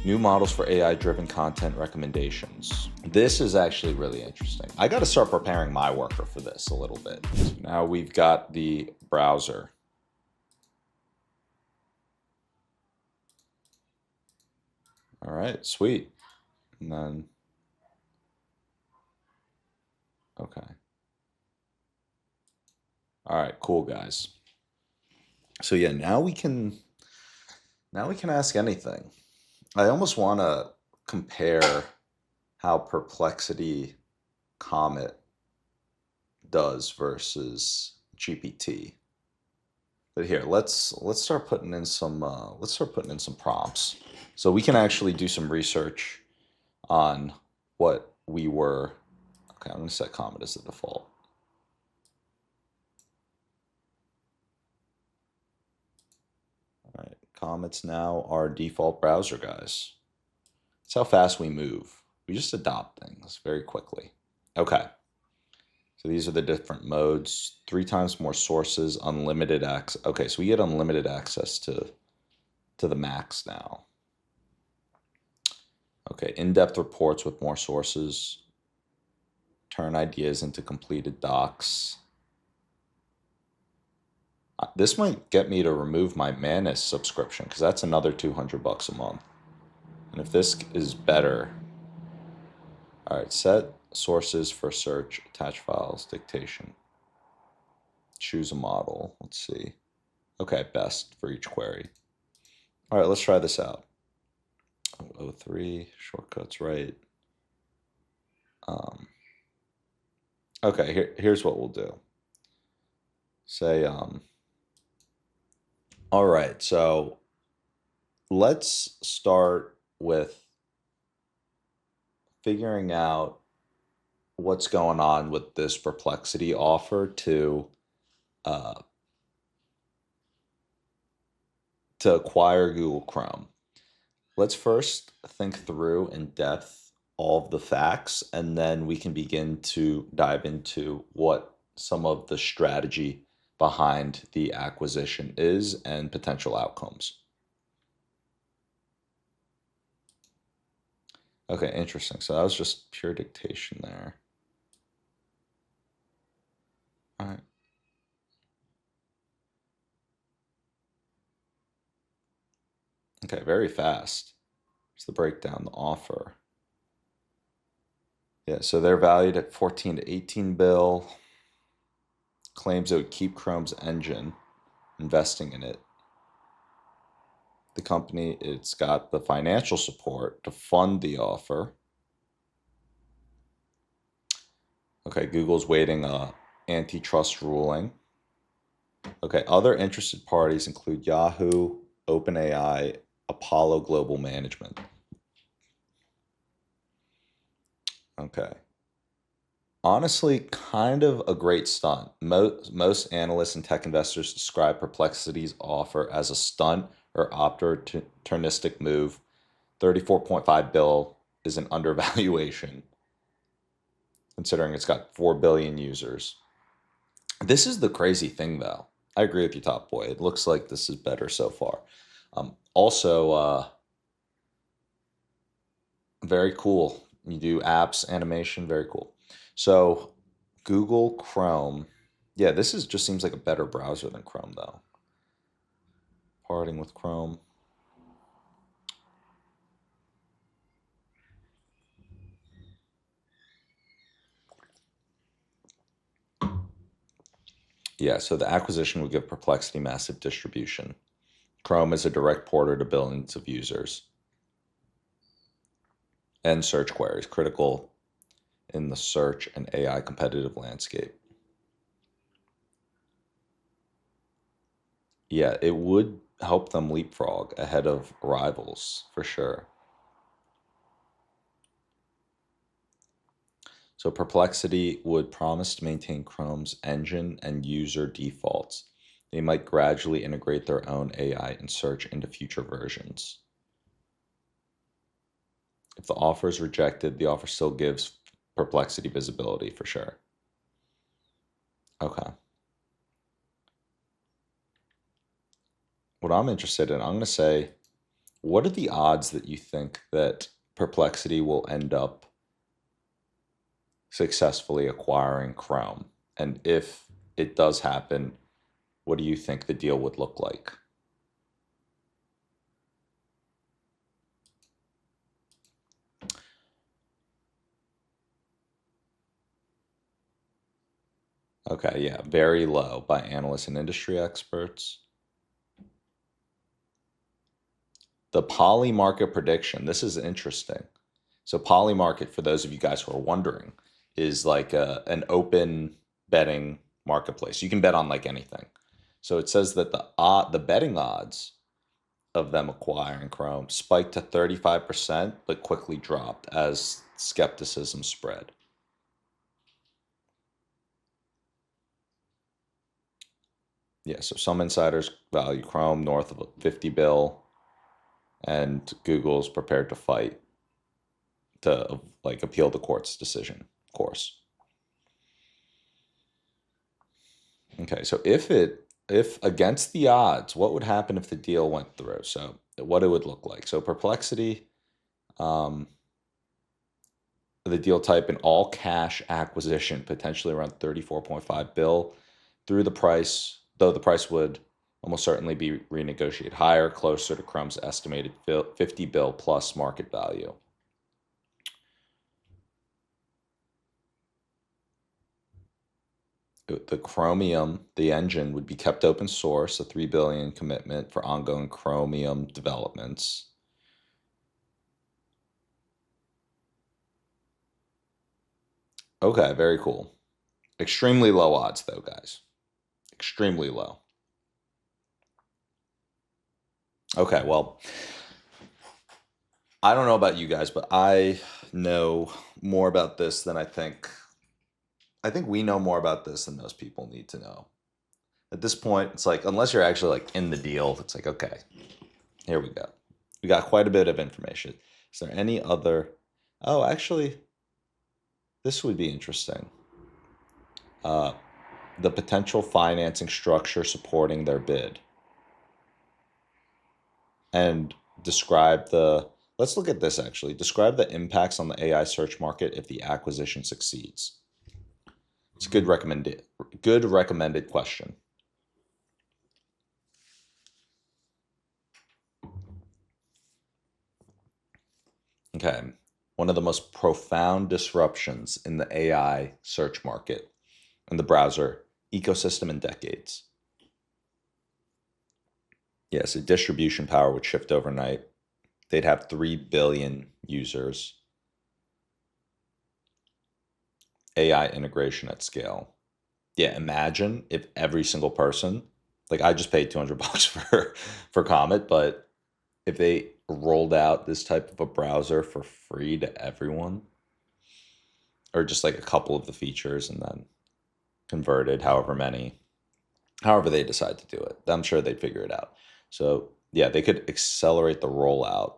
New models for AI-driven content recommendations. This is actually really interesting. I got to start preparing my worker for this a little bit. So now we've got the browser. All right, sweet. And then, okay. All right, cool, guys. So yeah, now we can ask anything. I almost want to compare how Perplexity Comet does versus GPT. But here, let's start putting in some prompts, so we can actually do some research on what we were. Okay, I'm going to set Comet as the default. All right, Comet's now our default browser, guys. That's how fast we move. We just adopt things very quickly. Okay. So these are the different modes. 3 times more sources, unlimited access. Okay, so we get unlimited access to the max now. Okay, in-depth reports with more sources. Turn ideas into completed docs. This might get me to remove my Manus subscription because that's another $200 a month. And if this is better, all right, set sources for search, attach files, dictation. Choose a model. Let's see. Okay, best for each query. All right, let's try this out. 003, shortcuts right. Okay, here's what we'll do. Say, all right, so let's start with figuring out what's going on with this Perplexity offer uh, to acquire Google Chrome. Let's first think through in depth all of the facts, and then we can begin to dive into what some of the strategy behind the acquisition is and potential outcomes. Okay, interesting. So that was just pure dictation there. All right. Okay, very fast. It's the breakdown, the offer. Yeah, so they're valued at 14 to 18 bill. Claims it would keep Chrome's engine, investing in it. The company, it's got the financial support to fund the offer. Okay, Google's waiting a antitrust ruling. Okay, other interested parties include Yahoo, OpenAI, Apollo Global Management. Okay. Honestly, kind of a great stunt. Most analysts and tech investors describe Perplexity's offer as a stunt or opportunistic move. 34.5 bill is an undervaluation, considering it's got 4 billion users. This is the crazy thing, though. I agree with you, Top Boy. It looks like this is better so far. Also, very cool. You do apps, animation, very cool. So, Google Chrome. Yeah, this is just seems like a better browser than Chrome, though. Parting with Chrome. Yeah, so the acquisition would give Perplexity massive distribution. Chrome is a direct porter to billions of users. And search queries, critical in the search and AI competitive landscape. Yeah, it would help them leapfrog ahead of rivals for sure. So Perplexity would promise to maintain Chrome's engine and user defaults. They might gradually integrate their own AI and search into future versions. If the offer is rejected, the offer still gives Perplexity visibility for sure. Okay. What I'm interested in, I'm going to say What are the odds that you think that Perplexity will end up successfully acquiring Chrome? And if it does happen, what do you think the deal would look like? Okay, yeah, very low by analysts and industry experts. The poly market prediction, this is interesting. So poly market, for those of you guys who are wondering, is like an open betting marketplace. You can bet on like anything. So it says that the betting odds of them acquiring Chrome spiked to 35%, but quickly dropped as skepticism spread. Yeah, so some insiders value Chrome north of a 50 bill, and Google's prepared to fight to like appeal the court's decision, of course. Okay, so if against the odds, what would happen if the deal went through? So what it would look like. So Perplexity, um, the deal type an all cash acquisition, potentially around 34.5 bill through the price, though the price would almost certainly be renegotiated higher, closer to Chrome's estimated 50 bill plus market value. The Chromium, the engine, would be kept open source, a 3 billion commitment for ongoing Chromium developments. Okay, very cool. Extremely low odds though, guys. Extremely low. Okay, well, I don't know about you guys, but I know more about this than I think we know more about this than most people need to know. At this point, it's like unless you're actually like in the deal, it's like okay, here we go. We got quite a bit of information. Is there any other? Oh, actually, this would be interesting. Uh, the potential financing structure supporting their bid and describe the. Let's look at this actually. Describe the impacts on the AI search market if the acquisition succeeds. It's a good recommended question. Okay. One of the most profound disruptions in the AI search market and the browser ecosystem in decades. Yes, a distribution power would shift overnight. They'd have 3 billion users, AI integration at scale. Yeah, imagine if every single person, like I just paid 200 bucks for Comet, but if they rolled out this type of a browser for free to everyone, or just like a couple of the features and then converted however they decide to do it, I'm sure they'd figure it out. So yeah, they could accelerate the rollout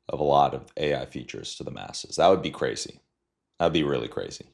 of a lot of AI features to the masses. That would be crazy. That would be really crazy.